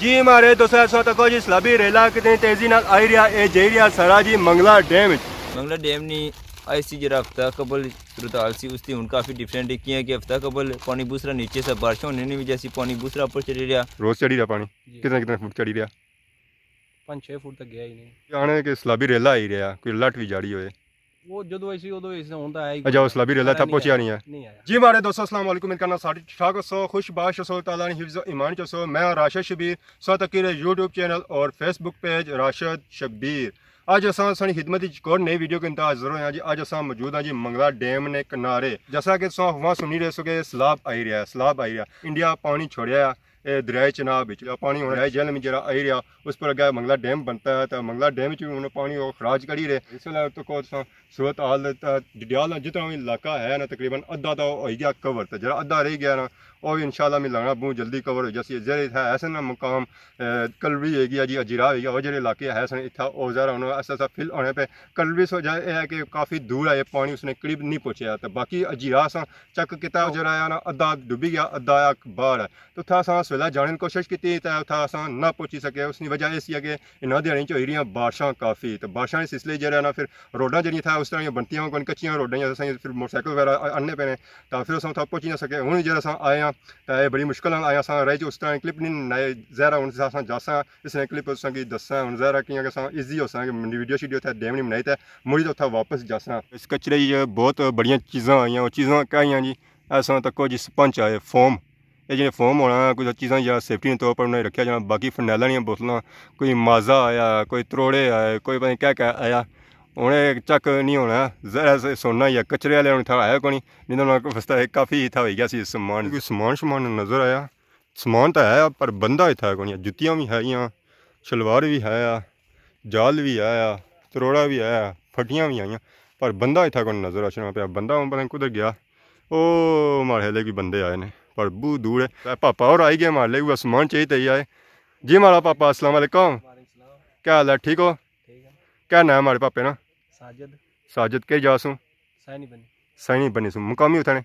जी हमारे दोस्तों इस वक्त जी सलाबी रेला कितनी तेजी नाल आई रहा है जई रहा सारा जी मंगला डैम मंगला डैम नी आई सी जरा हफ्ता कबल सूरत हाल सी उसकी हूँ काफ़ी डिफरेंट की है कि हफ्ता कबल पानी दूसरा नीचे से बारिश होने की वजह से पानी दूसरा ऊपर चढ़ी रहा रोज चढ़ी रहा पानी कितना फुट चढ़ी रहा 5-6 फुट तक गया ही नहीं आने के सलाबी रेला आई रहा कोई लट भी जाड़ी होए वो जो ऐसी उदो इस होंदा है अच्छा उस सलाबी रेला था पहुंचा नहीं है नहीं आया जी हमारे दोस्तों अस्सलाम वालेकुम इनका नाम साड़ी ठाक सो खुश बाश सो ताला ने हिफ्ज़ ईमान चसो मैं राशिद शबीर सो तकीर यूट्यूब चैनल और फेसबुक पेज राशिद शबीर आज असा सारी खिदमत एक और नई वीडियो के इंतजार हैं जी आज असा मौजूद हैं जी मंगला डैम ने किनारे जैसा कि वहाँ सुनी रहे सो के सैलाब आई रहा इंडिया पानी छोड़िया दरियाए चनाब पानी होना जेल में जरा आई रहा उस पर अगर मंगला डैम बनता है तो मंगला डैम उन्होंने पानी वो खराज करी रहे इसलिए तो को सूरत हाल डडियाल जितना भी इलाका है ना तकरीबन अद्धा तो हो गया कवर तो जरा अद्धा रह गया ना और भी इंशाल्लाह मैं लगना बहुत जल्दी कवर हो जैसे जरे है ऐसे ना मुकाम कलवी है गया जी अजीरा है गया और जो इलाके है सन इतना और ज़रा उन्होंने ऐसा ऐसा फिल होने पर कलवी सो जाए है कि काफ़ी दूर है पानी उसने करीब नहीं पहुँचा तो बाकी अजीरा सा चक किता जरा है ना अद्धा डुबी गया अद्धा बाहर है तो था सा सवेला जाने की कोशिश की था असा ना पहुँची सके उसकी वजह इस है कि इन्होंने दिहाड़ी च हो बारिशां काफ़ी तो बारिशां के सिलसिले जरा ना फिर रोडां जरिए था उस तरह बनतियां कोई कच्चियां रोडां फिर मोटरसाइकिल वगैरह आने पैने तो फिर अस पहुँची ना सके हूँ जरा अस आए हाँ तो ये बड़ी मुश्किल आया अस रही उस तरह क्लिप नहीं नए जहरा हूँ अस जासा इसने क्लिप उसकी दसा हूँ जहरा कि ईजी हो सा वीडियो शीडियो उ डैम नहीं बनाई तो मुड़ी तो उत्थे वापस जासा इस कचरे बहुत बड़िया चीज़ा आई वो चीज़ा क्या आई जी ऐसा तको जी स्पंच आए फोम ये जो फोम होना कुछ चीज़ा या सेफ्टी के तौर पर उन्हें रखा जाना बाकी फरनैलों दी बोतलों कोई माजा आया कोई त्रोड़े आए कोई पता क्या क्या आया उन्हें चक नहीं होना जरा सोना या कचरे वाले उन्हें था आया को नहीं तो वास्ता काफ़ी था हो गया समान कोई समान नज़र आया समान तो है पर बंदा इतना को नहीं जुत्तियाँ भी है शलवार भी है जाल भी आया त्रोड़ा भी आया फटियाँ भी आईया पर बंदा इतना को नज़र आना पाया बंदा पता कुधर गया ओ मारे ले भी बंदे आए ने पर बहुत दूर है पापा और आई गए हमारे लिए समान चाहिए आए जी हमारा पापा अस्सलाम वालेकुम क्या हाल है ठीक हो क्या नाम हमारे पापे ना साजिद के जासू सैनी बनी सू मुकामी उठा ने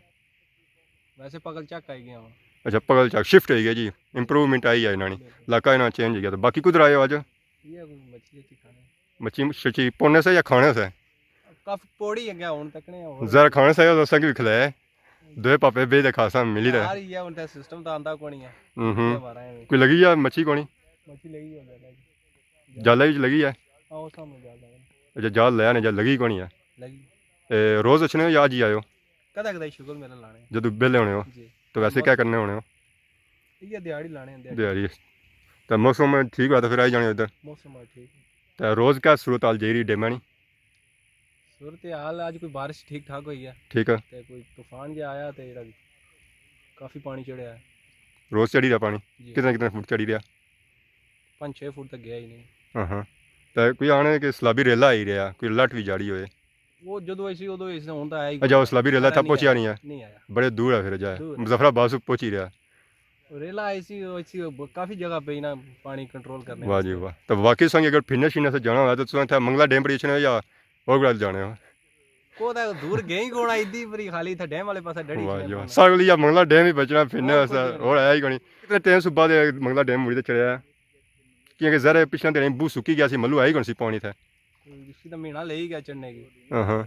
वैसे पगल चक आई गया अच्छा पगल चक शिफ्ट हो गया जी इंप्रूवमेंट आई है इन्होंने इलाका इन्होंने चेंज हो गया तो बाकी कुधर आए हो आज मच्छी शची पौने से या खाने से काफी पोड़ी है गया हुन तकने जरा खाने से दोस्तों की भी खिलाया दो पापे बेद खासा मिली रहा यार ये उनका सिस्टम तो आंदा कोनी है कोई लगी है मच्छी कोनी मच्छी लगी है जाल भी लगी है आओ सामने जाल लगा अच्छा जाल लाया ने जल लगी कोनी है लगी रोज अच्छे हो या आज ही आयो कदा कदा शुगर मेरा लाने जब बेले होने हो तो वैसे क्या करने होने हो ये दिहाड़ी लाने दिहाड़ी तो मौसम ठीक हुआ तो फिर आई जाने उधर मौसम ठीक तो रोज़ क्या सूरत हाल जाई रही डेमा नहीं सूरत हाल आज कोई बारिश ठीक ठाक हुई है ठीक है ते कोई तूफान जो आया तो काफ़ी पानी चढ़िया है रोज़ चढ़ी रहा पानी कितना फुट चढ़ी रहा 5-6 फुट तक गया ही नहीं हाँ तो कोई आने के सलाबी रेला आई रहा कोई लट भी जाड़ी होए वो जो ऐसी उदो इस होंदा है अच्छा वो सलाबी रेला था पहुँचा नहीं है नहीं आया बड़े दूर है फिर जाए मुजफ्फराबाद से पहुँच ही रहा रेला ऐसी काफ़ी जगह पे ना पानी कंट्रोल करने वाह जी वाह तो वाकई संग अगर फिरने शिरने से जाना हुआ तो तुम मंगला डैम पर हो या और गुड़ा जाने हो को दूर गई कोण इदी बड़ी खाली था डैम वाले पास डड़ी वाह जी वाह सारे लिए मंगला डैम ही बचना फिरने वास्ते और आया ही कोनी कितने टाइम से बाद मंगला डैम मुड़ी ते चढ़िया क्योंकि जरा पिछले दिन बू सुकी गया सी मल्लू आई कौन सी पानी था इसकी तो महीना ले ही गया चढ़ने की हाँ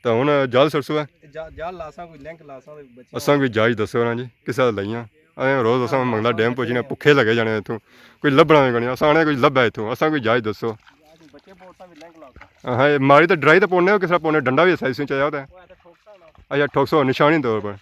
तो हुन जाल सरसों है जाल लासा कोई लिंक लासा बच्चे असां कोई जायज दसो ना जी किसा लाइयां असें रोज़ असां मंगला डैम पहुंचने भुखे लगे जाने इत्थों कोई लभना भी कोनी असां कोई लभा इत्थों असां कोई जायज दसो हाँ मारी तो ड्राई तो पौने हो किस तरह पौने डंडा भी साइज चाहिए होता है अच्छा ठोकसो निशानी तौर पर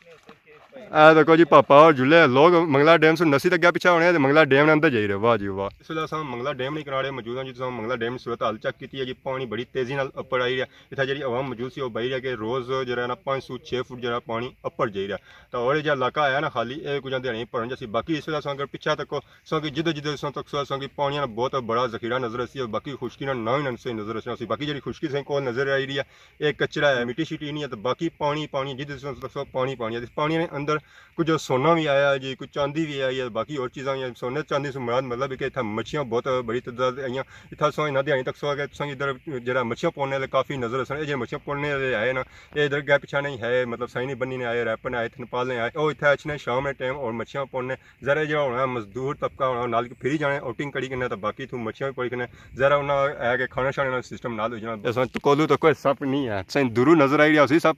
ऐ देखो जी पापा और जुले लोग मंगला डैम से नसी तक गया पीछा होने तो मंगला डैम ने अंदर जाई रहे वाह जी वाह इस वेले असां मंगला डैम के किनारे मौजूद हैं जिस मंगला डैम सूरत हाल चेक की है जी पानी बड़ी तेजी नाल अपर आई रहा इतना जी आवाम मौजूद सी बही रहा कि रोज़ जो ना 5 से 6 फुट जो पानी अपर जाई रहा तो और जो इलाका है ना खाली ये कुछ दिहाड़ी भरन जैसी बाकी इस वेले अगर पिछा तक कि जिधर जिधर तक पानी ना बहुत बड़ा जखीरा नजर आसी बाकी खुश्की ना ही सही नजर आसी बाकी जी खुश्की सही को नजर आई रही है एक कचरा है मिट्टी शिट्टी नहीं है तो बाकी पानी जिधर तक पानी है पानी ने अंदर अंदर कुछ सोना भी आया जी, कुछ चांदी भी आई है, बाकी और चीज़ां भी सोने चांदी से मुराद मतलब है कि इतना मच्छियाँ बहुत बड़ी तादाद आई इतना सो इन्होंने अजें तक सो गया तुम इधर जरा मच्छियाँ पौने वाले काफ़ी नज़र सन जो मच्छियाँ पौने वाले आए ना ये इधर गै पिछा नहीं है मतलब साइनी बनी ने आए रैपर ने आए नेपाल ने आए और इतना अच्छे शाम के टाइम और मच्छियाँ पौने जरा जो होना मजदूर तबका होना नाल फिरी जाने आउटिंग करी करना तो बाकी तू मच्छियाँ भी पड़ी करना जरा उन्हें है कि खाना शाने सिस्टम नाल हो जाना कोलू तो कोई सप नहीं है सही दूरू नजर आई रहा उसी सप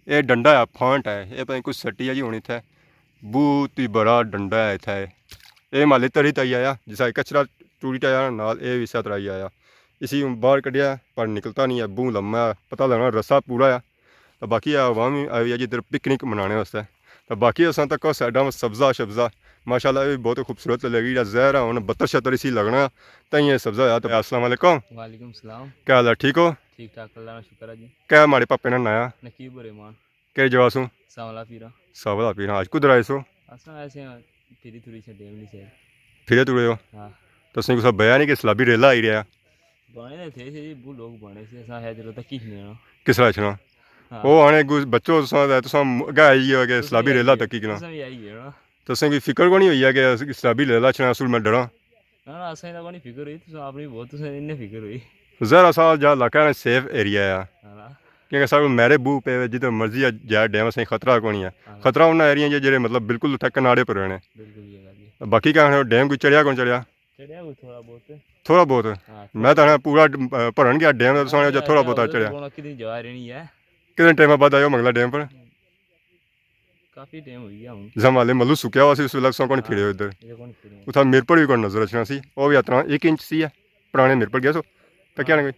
ये डंडा है फांट है ये पता कुछ सट्टी है जी होनी थे बहुत ही बड़ा डंडा है इतना ये माले तरी तई आया जिसा कचरा टूटी आया नाल ये भी इस तरह ही आया इसी बाहर कढ़िया पर निकलता नहीं है बू लम्मा पता लगना रस्सा पूरा है तो बाकी आवाम भी आई है जिधर पिकनिक मनाने वास्ते तो बाकी असा तक साइडा में सब्ज़ा शब्ज़ा माशाल्लाह भी बहुत खूबसूरत लगी जहर है उन्हें बत्तर शतर इसी लगना तई ये सब्ज़ा है तो अस्सलाम वालेकुम वालेकुम सलाम। क्या हाल है ठीक हो ठीक ठाक अल्लाह का शुक्र है जी। क्या हमारे पापे ने नाया नकीब रहमान के जवासू सावला पीरा सावला पीना आज कुछ आए सो असा ऐसे फिरी थोड़ी से डेमली से फिर तुड़े हो हाँ तो सही कुछ बया नहीं कि सलाबी रेला आई रहा बने थे जी वो लोग बने से ऐसा है जरूरत की नहीं ना किस तरह छना हाँ वो आने कुछ बच्चों तो गई है कि सलाबी रेला तक की सब यही है ना तो सही फिक्र को नहीं हुई है कि सलाबी रेला छना असूल में डरा ना असा इतना कोनी फिक्र हुई तो आपने बहुत तो इन्ने फिक्र हुई जरा सा जा इलाका सेफ एरिया है हाँ क्योंकि सारे मेरे बू पे जिधर मर्जी है जा डैम से खतरा को नहीं है खतरा उन्हें एरिया जो मतलब बिल्कुल उत्थे कनाड़े पर रहने बिल्कुल ये बात है। बाकी क्या डैम कोई चढ़िया कौन चढ़िया चढ़िया वो थोड़ा बहुत हाँ मैं तो पूरा भरन गया डैम तो थोड़ा बहुत चढ़िया कितनी जा रही है कितने टाइम बाद आयो मंगला डैम पर काफी टाइम हो गया हूं जमाले मल्लू सुक्या हुआ उस वेले कौन फिरे इधर ये कौन फिरे उथा मेरे पर भी कोई नजर रचना सी वो भी इतना 1 इंच सी है पुराने मेरे पर गया सो तो क्या कोई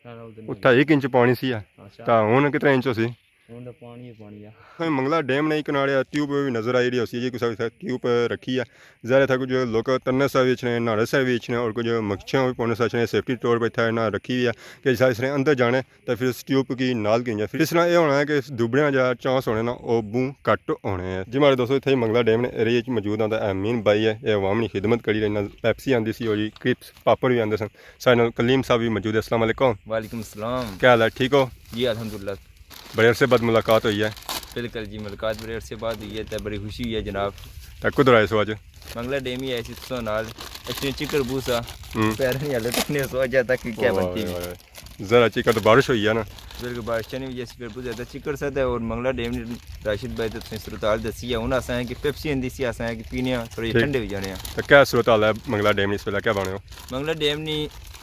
ना उधर उथा 1 इंच पानी सी है अच्छा तो हुन कितने इंच सी उनका पानी है पानी है मंगला डैम नहीं किनारे ट्यूब भी नजर आई रही है कुछ ट्यूब रखी है ज़्यादा था कुछ लोग तन्ने सा बेचने नारे सा बेचने और कुछ मच्छियाँ भी पौने सचने सेफ्टी तौर पर था ना रखी हुई है कि जैसा इसने अंदर जाने तो फिर इस ट्यूब की नाल की जाए फिर इस तरह ये होना है कि दुबड़िया जा चांस होने ना वो बू कट होने हैं जी हमारे दोस्तों इतने मंगला डैम ने एरिए मौजूद आता अमीन भाई है ये अवाम की खिदमत करी रही पैप्सी आती सी और जी क्रिप्स पापड़ भी आते सन सारे कलीम साहब भी मौजूद है अस्सलाम वालेकुम वालेकुम सलाम क्या हाल है ठीक हो जी अल्हम्दुलिल्लाह बड़े अरसे बाद मुलाकात हुई है बिल्कुल जी मुलाकात बड़े अरसे बाद हुई है तो बड़ी खुशी हुई है जनाब तो कुछ आए सो अज मंगला डैम ही ऐसी तो नाल इतनी चिकर बूसा पैर नहीं हले तक नहीं सो जाता कि क्या बनती है जरा चिकर तो बारिश हुई है ना बिल्कुल बारिश नहीं जैसे फिर बहुत ज़्यादा चिकर सा था और मंगला डैम ने राशिद भाई तो सूरत दसी है उन्हें असा है कि पेप्सी आंदी सी असा है कि पीने थोड़े ठंडे हो जाने तो क्या सूरत हाल है मंगला डैम इस वेला क्या बने हो मंगला डैम ने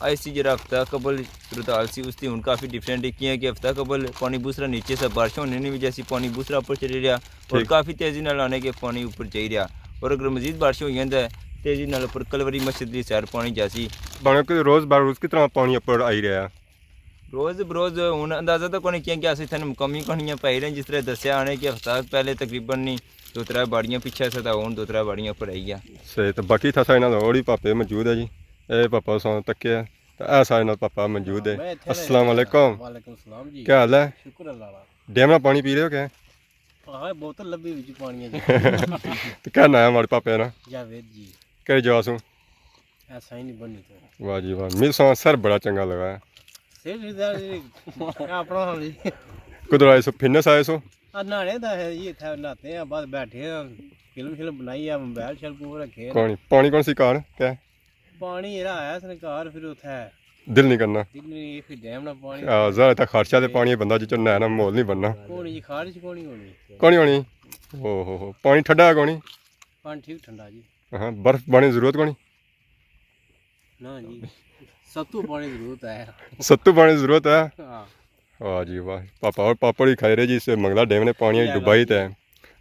ऐसी जरा हफ्ता कबल सूरत हाल सी उसकी हूँ काफ़ी डिफरेंट किया कि हफ्ता कबल पानी दूसरा नीचे से बारिश होने की वजह से पानी दूसरा ऊपर चढ़ रहा और काफ़ी तेज़ी नाल आने के पानी ऊपर जा रहा और अगर मजीद बारिश हो जाता है तेज़ी नाल ऊपर कलवरी मस्जिद की सैर पानी जासी बने कि रोज़ बारोज़ कितना पानी ऊपर आई रहा है रोज़ बरोज़ हूँ अंदाज़ा तो कोई किया कि अस इतने मुकामी कहानियाँ पाई रहे जिस तरह दसिया आने कि हफ्ता पहले तकरीबन नहीं 2-3 बाड़ियाँ पीछे से हूँ 2-3 बाड़ियाँ ऊपर आई गया सही तो बाकी था सारे और ही पापे मौजूद है जी ये पापा सौ तके है तो ऐ सारे पापा मौजूद है अस्सलाम वालेकुम वालेकुम सलाम जी क्या हाल है शुक्र अल्लाह का डैम का पानी पी रहे हो क्या हां बोतल लब्बी विच पानी है तो क्या नाम हमारे पापे ना जावेद जी क्या जवासू ऐसा ही नहीं बनी तो वाह जी वाह मेरे सो सर बड़ा चंगा लगा है सिर अपना कुदर आए सो फिटनेस आए सो नहाने का है ये था नहाते हैं बाद बैठे हैं फिल्म बनाई है मोबाइल शल को रखे कौन सी कार क्या पानी जेड़ा आया सरकार फिर उठा दिल नहीं करना फिर डैम ना पानी ज़्यादा था खर्चा तो पानी बंदा जिस नैना माहौल नहीं बनना कोनी जी खारिश कोनी होनी कौन होनी हो पानी ठंडा है कौनी पानी ठीक ठंडा जी हाँ बर्फ पानी जरूरत कौनी ना जी सत्तू पानी जरूरत है सत्तू पानी जरूरत है हां वाह जी वाह पापा और पापड़ ही खाए रहे जी इससे मंगला डैम ने पानी डुबाई तो है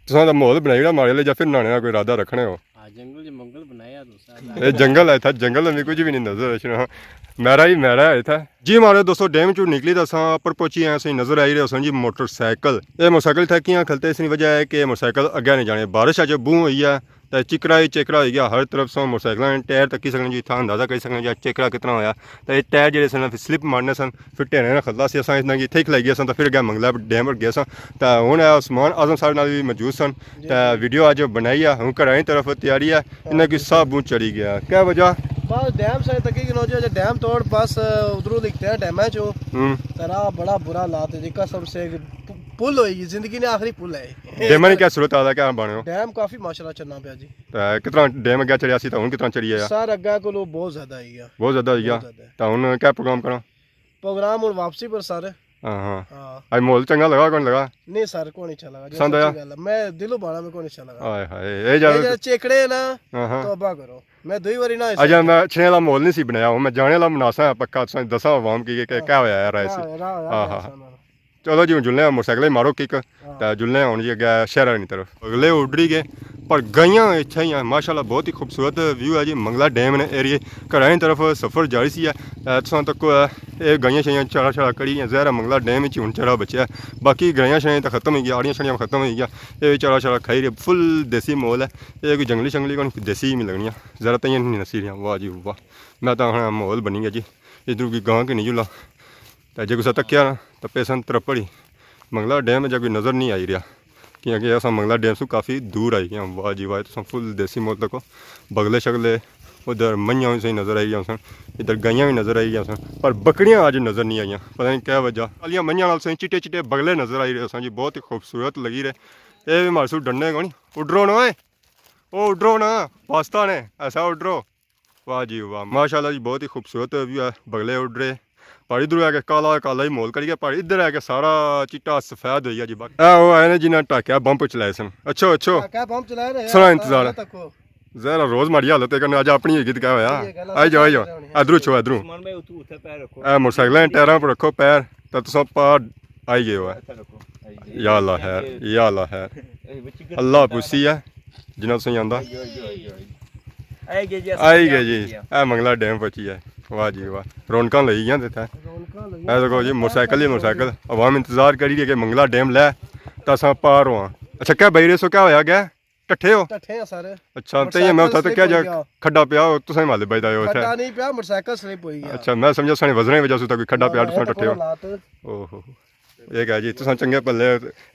तुसा दा माहौल बनाई रहा मारे ले या फिर नहाने का कोई इरादा रखने हो जंगल जो मंगल बनाया तो ये जंगल है था जंगल में कुछ भी नहीं नजर रचना मेरा है था जी हमारे दोस्तों डैम चो निकली तो असा पर पहुंची हैं सही नजर आई रहे जी मोटरसाइकिल ये मोटरसाइकिल था कियां खलते इसकी वजह है कि मोटरसाइकिल अगे नहीं जाने बारिश अज बूह हुई है तो चिकरा ही चेकरा हो गया हर तरफ से मोटरसाइकिल टायर तकी सकने जी इतना अंदाजा कर सकने जी चेकरा कितना होया तो ये टायर जो सन फिर स्लिप मारने सन फिर ढेरे ना खलदा से इतना कि इतने ही खलाई गया सन तो फिर अगर मंगला डैम पर गया सन तो हूँ उस्मान आजम साहब भी मौजूद सन तो वीडियो अज बनाई है हूँ घर तरफ तैयारी है इन्हें कि सब बूँ चढ़ी गया क्या वजह बस डैम से तक की जो डैम तोड़ बस उधरों दिखते हैं डैम चो तेरा बड़ा बुरा हालात है जिसका सबसे पुल होएगी जिंदगी ने आखिरी पुल है ਡੈਮਾਂ ਦੀ ਕੀ ਸੂਰਤ ਹਾਲ ਹੈ ਕਿਆ ਬਣਿਓ डैम काफी माशाल्लाह चलना पिया जी ਤਾਂ ਕਿਤਨਾ ਡੈਮ ਅੱਗੇ ਚੜਿਆ ਸੀ ਤਾਂ ਹੁਣ ਕਿਤਨਾ ਚੜੀ ਆ सर अग्गा को बहुत ज्यादा है गया ਬਹੁਤ ਜ਼ਿਆਦਾ ਹੋ ਗਿਆ बहुत ज्यादा ਤਾਂ ਹੁਣ ਕਿਆ ਪ੍ਰੋਗਰਾਮ ਕਰਨਾ प्रोग्राम और वापसी पर सर ਹਾਂ ਹਾਂ हाँ ਅੱਜ ਮਾਹੌਲ ਚੰਗਾ ਲਗਾ ਕੌਣ ਲਗਾ नहीं सर को नहीं अच्छा लगा जो पसंद आया? सच्ची गल है, मैं दिलों बाड़ा में को नहीं अच्छा लगा ਆਏ ਹਾਏ ਇਹ ये ਜਦ जरा चेकड़े ना ਹਾਂ ਹਾਂ तौबा करो मैं दुई बारी ना ਅੱਜ ਮੈਂ ਛੇ ਵਾਲਾ ਮਾਹੌਲ ਨਹੀਂ ਸੀ ਬਣਾਇਆ ਉਹ ਮੈਂ ਜਾਣੇ ਵਾਲਾ ਮਨਾਸਾ ਪੱਕਾ ਤੁਸੀਂ ਦੱਸਾਂ ਆਵਾਮ ਕੀ ਕਿ ਕਿਆ ਹੋਇਆ ਯਾਰ ਐਸੀ हाँ। ਚਲੋ ਜੀ ਹੁਣ ਜੁਲਨੇ ਆ ਮੋਟਰਸਾਈਕਲ ਮਾਰੋ ਕਿੱਕ ਤਾਂ ਜੁਲਨੇ ਹੁਣ ਜੀ ਅੱਗੇ ਸ਼ਹਿਰ ਵਾਲੀ ਤਰਫ ਅਗਲੇ ਉਡਰੀ ਗਏ ਪਰ ਗਈਆਂ ਇੱਥੇ ਹੀ ਆ ਮਾਸ਼ਾਅੱਲਾ ਬਹੁਤ ਹੀ ਖੂਬਸੂਰਤ ਵਿਊ ਹੈ ਜੀ ਮੰਗਲਾ ਡੈਮ ਨੇ ਏਰੀਏ ਘਰਾਂ ਦੀ ਤਰਫ ਸਫ਼ਰ ਜਾਰੀ ਸੀ ਇੱਥੋਂ ਤੱਕ ਇਹ ਗਈਆਂ ਛਈਆਂ ਚਾਰਾ ਚਾਰਾ ਕੜੀਆਂ ਜ਼ਹਿਰਾ ਮੰਗਲਾ ਡੈਮ ਵਿੱਚ ਹੁਣ ਚਾਰਾ ਬਚਿਆ ਬਾਕੀ ਗਈਆਂ ਛਈਆਂ ਤਾਂ ਖਤਮ ਹੋ ਗਿਆ ਆੜੀਆਂ ਛੜੀਆਂ ਖਤਮ ਹੋ ਗਈਆਂ ਇਹ ਚਾਰਾ ਚਾਰਾ ਖਾਈ ਰਹੀ ਫੁੱਲ ਦੇਸੀ ਮਾਹੌਲ ਹੈ ਇਹ ਕੋਈ ਜੰਗਲੀ ਸ਼ੰਗਲੀ ਕੋਈ ਦੇਸੀ ਮਿਲ ਲੱਗਣੀਆਂ ਜ਼ਰਾ ਤਾਂ ਨਹੀਂ ਨਸੀ ਰਹੀਆਂ ਵਾਹ ਜੀ ਵਾਹ ਮੈਂ ਤਾਂ ਹੁਣ ਮਾਹੌਲ ਬਣੀ ਗਿਆ ਜੀ ਇਧਰ ਕੋਈ ਗਾਂ ਕਿ ਨਹੀਂ ਜੁਲਾ ਤਾਂ ਜੇ ਕੋਈ ਤੱਕਿਆ ਨਾ ਤਾਂ ਪੈਸਨ ਤਰਪੜੀ ਮੰਗਲਾ ਡੈਮ ਜਾਂ ਕੋਈ ਨਜ਼ਰ ਨਹੀਂ ਆਈ ਰਿਹਾ क्योंकि अस मंगला डैम से काफ़ी दूर आई गया वाह जी वाह तो फुल देसी मोल तक बगले शगले उधर मइयां भी सही नज़र आई सन इधर गाइयाँ भी नज़र आई सन पर बकरियां आज नज़र नहीं आई पता नहीं क्या वजह अलियाँ मइयां नाल सही चिट्टे चिट्टे बगले नज़र आई रहे सन जी बहुत ही खूबसूरत लगी रहे ये भी मारसू डरने को नहीं उडरो ना ओ उडरो ना वास्ता ने ऐसा उडरो वाह जी वाह माशाल्लाह जी बहुत ही खूबसूरत व्यू है बगले उड़ रहे पर इधर आके काला काला ही माहौल करिए पर इधर आके सारा चिट्टा सफेद हो गया जी बाकी वो आए ने जिन्हें टाकिया बंप चलाए सन अच्छो अच्छो क्या बम चला रहे सुना इंतजार जरा रोज माड़ी हालत है करने आज अपनी गीत क्या होया आई जाओ इधरों छो इधरों मोटरसाइकिल टायरों पर रखो पैर तो तुम पार आई गए हो या अल्लाह है अल्लाह पुसी है जिन्हें तुम आंदा आई गए जी ए मंगला डैम पहुंची है वाह जी वाह रौनक लगी गया इतना है देखो जी मोटरसाइकिल ही मोटरसाइकिल अवाम इंतजार करी कि मंगला डैम लै तो अस पार हुआ अच्छा क्या बई रहे सो क्या होया गया टट्ठे हो सर अच्छा तो ये मैं उत्थे क्या जा खड्डा पिया तुसें माले बजदा हो खड्डा नहीं पिया मोटरसाइकिल स्लिप हुई अच्छा मैं समझा साने वजने वजह से कोई खड्डा पिया तुसें टट्ठे हो ओहो ये क्या जी तुसें चंगे पल्ले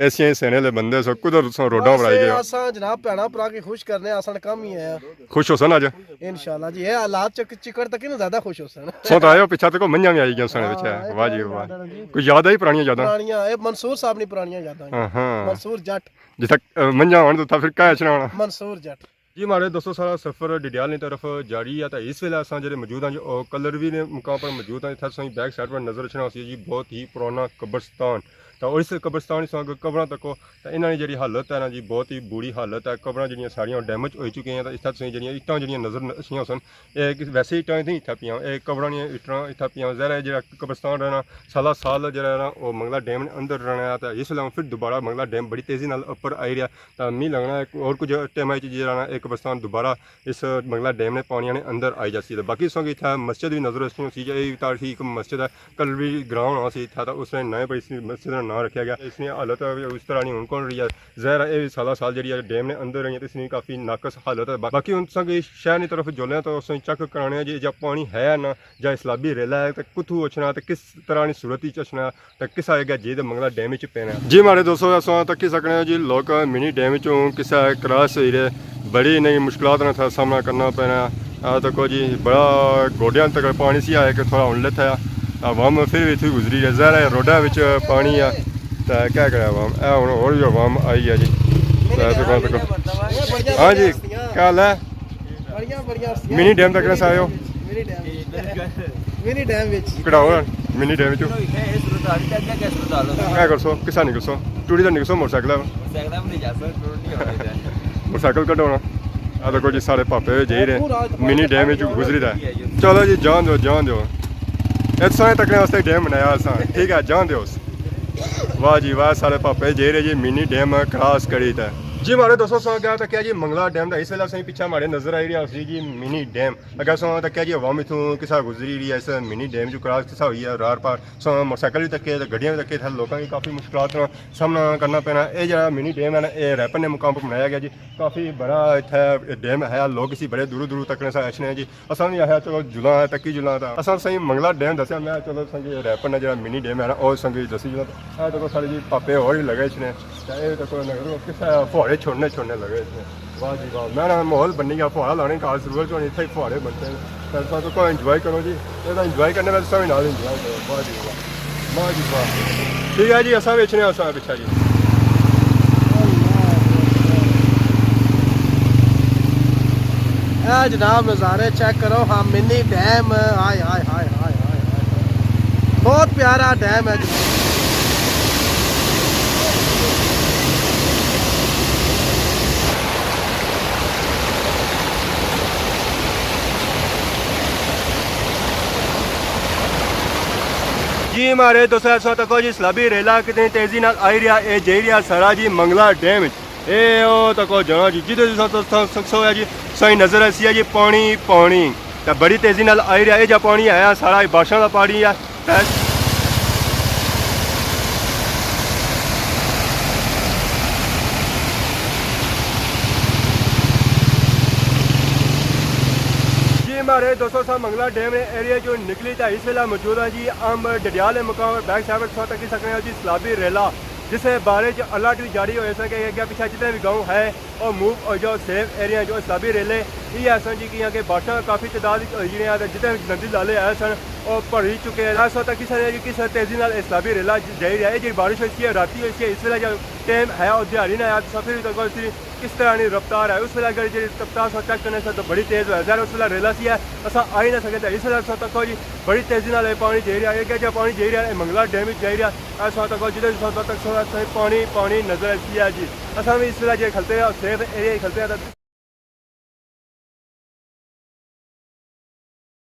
ऐसे सेने ले बंदे सो कुदर तुसें रोडां पर आई गए असां जनाब भैणा भरा के खुश करने असां काम ही है खुश हो सन आज इंशाल्लाह जी ये हालात चिकड़ तक ना ज्यादा खुश हो सन सो तो आयो पीछे तक मंझा भी आई गया सने विच वाह जी वाह कोई याद आई पुरानी यादां पुरानियां ए मंसूर साहब नी पुरानियां यादां हां मंसूर जट जिस तक मंझा होने तो फिर क्या चढ़ाना मंसूर जट जी हमारे दोस्तों सारा सफ़र डडियाल की तरफ जारी है तो इस वेले अस जो मौजूद हैं जो कलर भी ने मुकाम पर मौजूद हैं इतना बैक साइड पर नज़र रखना जी बहुत ही पुराना कब्रस्तान तो इस कब्रस्तान कबरां तको तो इन्होंने जी हालत है ना जी बहुत ही बुरी हालत है कबरां जी सारिया डैमेज हो चुकी हैं तो इस तरह जी इट्टां जी नज़र अच्छियां सन वैसे इट्टां नहीं इतना पियाँ कबरां इट्टां इतना पियाँ जरा जो कब्रस्तान रहना साल जो वो मंगला डैम ने अंदर रहना है तो इस फिर दोबारा मंगला डैम बड़ी तेज़ी नाल उपर आई रहा तो मी लगना है और कुछ टाइम जो रहना एक कब्रस्तान दोबारा इस मंगला डैम ने पानी ने अंदर आई जाती है बाकी संग इतना मस्जिद भी नज़र अच्छी सी ये ठीक मस्जिद है कल भी ग्राउंड होना इतना तो उसने नए पर इस मस्जिद का नाम रखा गया इसने हालत उस तरह नहीं उनको रही है जहर ये साल जी डैम ने अंदर रही है तो इसने काफ़ी नाकस हालत है बाकी उन संग शहर की तरफ जुले तो उस चेक कराने जी जब पानी है ना ਜਾਂ ਸਲਾਬੀ ਰੇਲਾ ਹੈ ਤੇ ਕੁੱਥੂ ਅਚਣਾ ਤੇ ਕਿਸ ਤਰ੍ਹਾਂ ਦੀ ਸੂਰਤ ਵਿੱਚ ਅਚਣਾ ਤੇ ਕਿਸ ਆਏਗਾ ਜੀ ਤੇ ਮੰਗਲਾ ਡੈਮ ਵਿੱਚ ਪੈਣਾ ਜੀ ਮਾਰੇ ਦੋਸਤੋ ਅਸਾਂ ਤੱਕ ਸਕਣੇ ਜੀ ਲੋਕ ਮਿਨੀ ਡੈਮ ਵਿੱਚੋਂ ਕਿਸੇ ਕ੍ਰਾਸ ਹੋਈ ਰਹੇ ਬੜੀ ਨਈ ਮੁਸ਼ਕਲਾਂ ਦਾ ਸਾਹਮਣਾ ਕਰਨਾ ਪੈਣਾ ਆ ਦੇਖੋ ਜੀ ਬੜਾ ਗੋਡਿਆਂ ਤੱਕ ਪਾਣੀ ਸੀ ਆਇਆ ਕਿ ਥੋੜਾ ਹੁਣ ਲੱਥਾ ਆਵਾਮ ਫਿਰ ਵੀ ਇੱਥੇ ਗੁਜ਼ਰੀ ਹੈ ਜ਼ਰਾ ਰੋਡਾਂ ਵਿੱਚ ਪਾਣੀ ਆ ਤਾਂ ਕੀ ਕਰਾਂ ਆਵਾਮ ਇਹ ਹੁਣ ਹੋਰ ਵੀ ਆਵਾਮ ਆਈ ਹੈ ਜੀ हाँ जी क्या हाल है मिनी डैम तक कैसे आयो मिनी डैम विच कढ़ाओ मिनी डैम चो क्या करसो किसा निकलसो टूरी दा निकलसो मोटरसाइकिल कढाना आ देखो जी सारे पापे जाई रहे मिनी डैम विच गुजरी दा चलो जी जान दो इस समय तक वास्ते डैम बनाया असां ठीक है जान दो वाह जी वाह सारे पापे जाई रहे जी मिनी डैम क्रॉस करी था जी हमारे दोस्तों सौ क्या तो क्या जी मंगला डैम का इस वेला सही पीछे हमारे नजर आई रहा है जी मिनी डैम अगर सो तो क्या जी अवाम इतों किसा गुजरी रही है इस मिनी डैम जो क्रॉस किसा हुई है रार पार सो मोटरसाइकिल भी तके गड्डियां भी तके थे लोगों की काफ़ी मुश्किलात का सामना करना पैना ये जो मिनी डैम है ना ये रैपन ने मुकाम पर बनाया गया जी काफ़ी बड़ा इतना डैम है लोग इसी बड़े दूर दूर तक अच्छे जी असा नहीं आया चलो जुला है तकी जुला था असा सही मंगला डैम दसिया मैं चलो संगी रैपन है जो मिनी डैम है ना और संगी दसी जुला देखो सारे जी पापे और भी लगे इसने देखो किसा फुहारे छोड़ने लगे इसमें वाह जी वाह मैं ना माहौल बनी गया फुहारा लाने का जरूरत होनी इतने फुहारे बनते हैं तो इंजॉय करो जी इंजॉय करने में समय ना इंजॉय करो वाह जी वाह ठीक है जी, असा बेचने असा पिछा जी। जनाब नज़ारे चेक करो। हाँ मिनी डैम, हाय हाय हाय हाय हाय हाय, बहुत प्यारा डैम है जनाब। जी हमारे दोस्तों इस वक्त जी सलाबी रेला कितनी तेजी नाल आई रहा है जी रहा सारा जी मंगला डैम ए ओ तको जना जी जिदे सक्सो है जी सही नजर ऐसी है जी पानी पानी तो बड़ी तेजी नाल आई रहा है जब पानी आया सारा बारिशों का पानी है। हमारे दोस्तों साहब मंगला डैम एरिया जो निकली था इस वेला मौजूद है जी। हम डडियाल मुकाम बैक साइड पर तक सकते हैं जी सलाबी रेला जिसे बारे जो अलर्ट भी जारी हो सके अगर पीछे जितने भी गाँव है और मूव और जो सेफ एरिया जो सलाबी रेले ये सन जी कि यहाँ बारिशा काफ़ी तादाद जितने नदी नाले आए सन और भरी चुके हैं। इस वक्त किस तेजी नाल सलाबी रेला जाई रहा है जी बारिश होती है राती होती है इस वेला जो टाइम है और दिहाड़ी ने आया सफर तक किस तरह की रफ्तार है उस वेला अगर जी रफ्तार चेक करने से तो बड़ी तेज़ हो जाए उस वेला रेला सी है असा आई ना सके इस वेला तक जी बड़ी तेजी नाल पानी जाई रहा है क्या पानी जाई रहा है मंगला डैम जाई रहा इस वक्त तक जितने तक पानी पानी नजर आती है जी। असा भी इस वेला जो खलते हैं सेफ एरिया खलते हैं